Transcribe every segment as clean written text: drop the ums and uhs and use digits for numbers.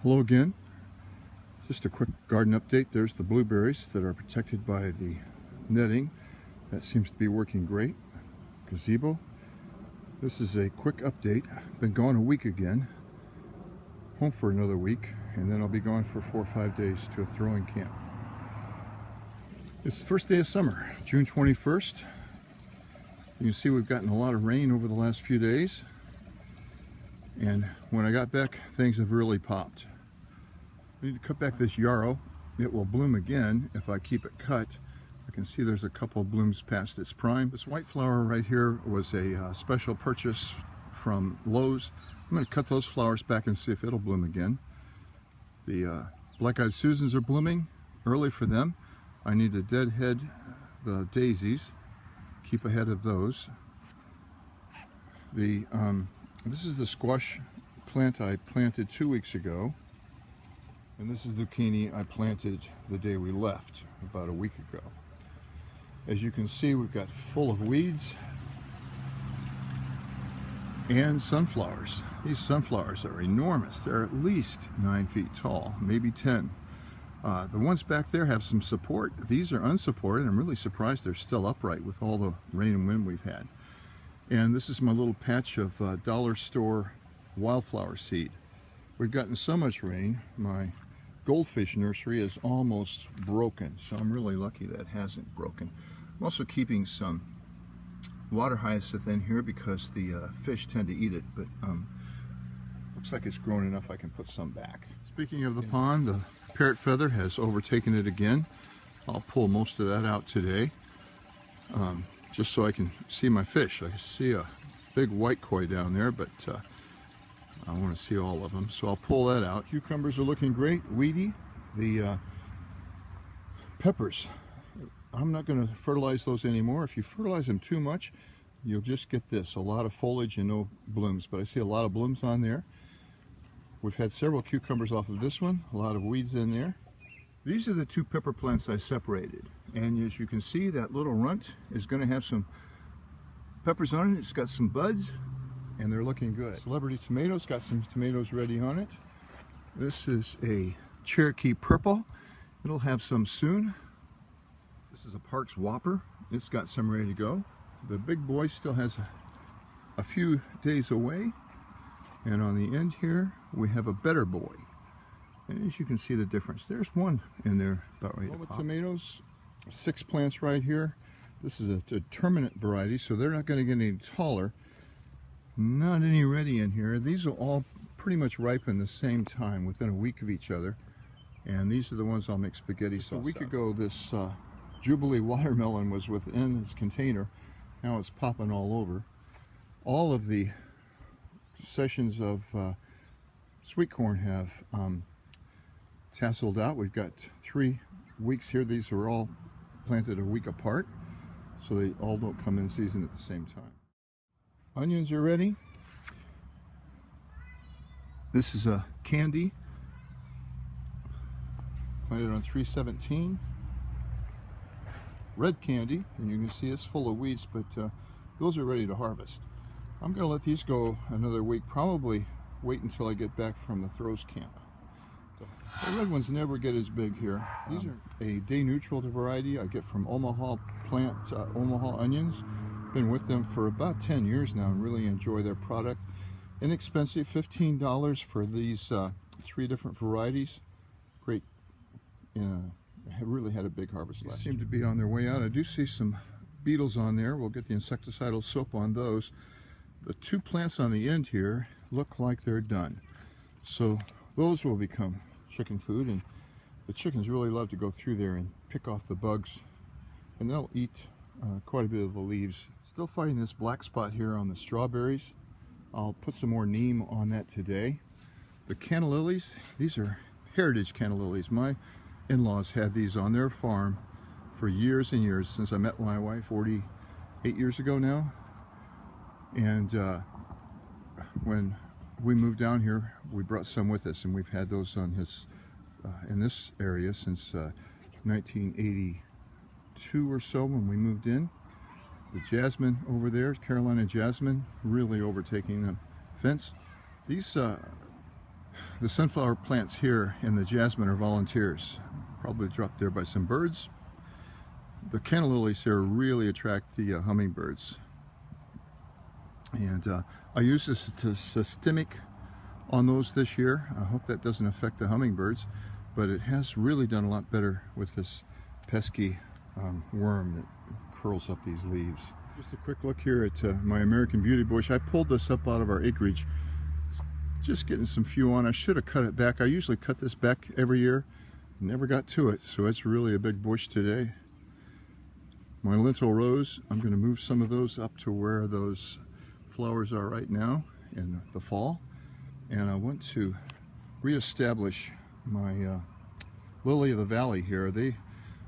Hello again. Just a quick garden update. There's the blueberries that are protected by the netting. That seems to be working great. Gazebo. This is a quick update. Been gone a week again. Home for another week, and then I'll be gone for 4 or 5 days to a throwing camp. It's the first day of summer, June 21st. You can see we've gotten a lot of rain over the last few days. And when I got back, things have really popped. I need to cut back this yarrow. It will bloom again if I keep it cut. I can see there's a couple of blooms past its prime. This white flower right here was a special purchase from Lowe's. I'm going to cut those flowers back and see if it'll bloom again. The black-eyed Susans are blooming early for them. I need to deadhead the daisies, keep ahead of those. This is the squash plant I planted 2 weeks ago, and this is the zucchini I planted the day we left, about a week ago. As you can see, we've got full of weeds and sunflowers. These sunflowers are enormous. They're at least 9 feet tall, maybe 10. The ones back there have some support. These are unsupported. I'm really surprised they're still upright with all the rain and wind we've had. And this is my little patch of dollar store wildflower seed. We've gotten so much rain, my goldfish nursery is almost broken, so I'm really lucky that it hasn't broken. I'm also keeping some water hyacinth in here because the fish tend to eat it, but looks like it's grown enough I can put some back. Speaking of the pond, the parrot feather has overtaken it again. I'll pull most of that out today. Just so I can see my fish. I see a big white koi down there, but I want to see all of them, so I'll pull that out. Cucumbers are looking great, weedy. The peppers, I'm not going to fertilize those anymore. If you fertilize them too much, you'll just get this, a lot of foliage and no blooms, but I see a lot of blooms on there. We've had several cucumbers off of this one, a lot of weeds in there. These are the 2 pepper plants I separated, and as you can see, that little runt is going to have some peppers on it. It's got some buds, and they're looking good. Celebrity tomatoes, got some tomatoes ready on it. This is a Cherokee purple. It'll have some soon. This is a Parks Whopper. It's got some ready to go. The big boy still has a few days away, and on the end here we have a Better Boy. And as you can see the difference, there's one in there about ready to pop. Tomatoes, 6 plants right here. This is a determinate variety, so they're not going to get any taller. Not any ready in here. These will all pretty much ripen the same time, within a week of each other. And these are the ones I'll make spaghetti sauce. A week ago, this Jubilee watermelon was within its container. Now it's popping all over. All of the sessions of sweet corn have tasseled out. We've got 3 weeks here. These are all planted a week apart, so they all don't come in season at the same time. Onions are ready. This is a candy planted on 317. Red candy, and you can see it's full of weeds, but those are ready to harvest. I'm going to let these go another week, probably wait until I get back from the throws camp. The red ones never get as big here. These are a day neutral variety I get from Omaha Plant, Omaha Onions. Been with them for about 10 years now and really enjoy their product. Inexpensive, $15 for these 3 different varieties. Great, really had a big harvest last year. Seem to be on their way out. I do see some beetles on there. We'll get the insecticidal soap on those. The 2 plants on the end here look like they're done. So those will become chicken food, and the chickens really love to go through there and pick off the bugs, and they'll eat quite a bit of the leaves. Still fighting this black spot here on the strawberries. I'll put some more neem on that today. The canna lilies, these are heritage canna lilies. My in-laws had these on their farm for years and years, since I met my wife 48 years ago now. And when we moved down here, we brought some with us, and we've had those on in this area since 1982 or so when we moved in. The jasmine over there, Carolina jasmine, really overtaking the fence. These The sunflower plants here in the jasmine are volunteers, probably dropped there by some birds. The canna lilies here really attract the hummingbirds. And I use this systemic on those this year. I hope that doesn't affect the hummingbirds, but it has really done a lot better with this pesky worm that curls up these leaves. Just a quick look here at my American Beauty bush. I pulled this up out of our acreage. It's just getting some few on. I should have cut it back. I usually cut this back every year. Never got to it, so it's really a big bush today. My lentil rose, I'm going to move some of those up to where those flowers are right now in the fall. And I want to reestablish my lily of the valley here. They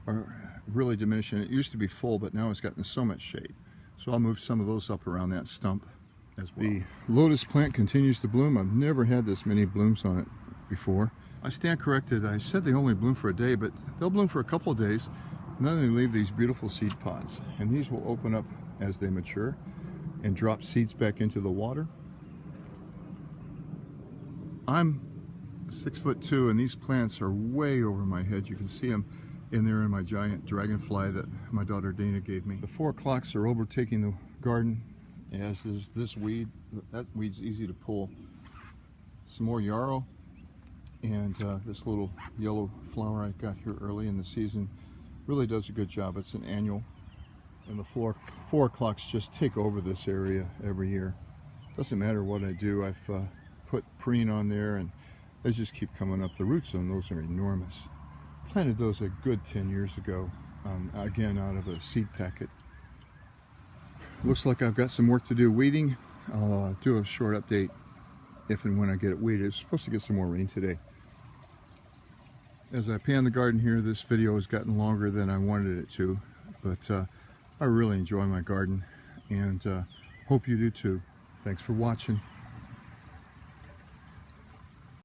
are really diminishing. It used to be full, but now it's gotten so much shade. So I'll move some of those up around that stump as well. The lotus plant continues to bloom. I've never had this many blooms on it before. I stand corrected. I said they only bloom for a day, but they'll bloom for a couple of days. And then they leave these beautiful seed pods. And these will open up as they mature and drop seeds back into the water. I'm 6'2", and these plants are way over my head. You can see them in there in my giant dragonfly that my daughter Dana gave me. The 4 o'clocks are overtaking the garden, as is this weed. That weed's easy to pull. Some more yarrow, and this little yellow flower I got here early in the season really does a good job. It's an annual, and the 4 o'clocks just take over this area every year. Doesn't matter what I do. I've put preen on there, and they just keep coming up. The roots on those are enormous. Planted those a good 10 years ago, again out of a seed packet. Looks like I've got some work to do weeding. I'll do a short update if and when I get it weeded. It's supposed to get some more rain today. As I pan the garden here, this video has gotten longer than I wanted it to, but I really enjoy my garden, and hope you do too. Thanks for watching.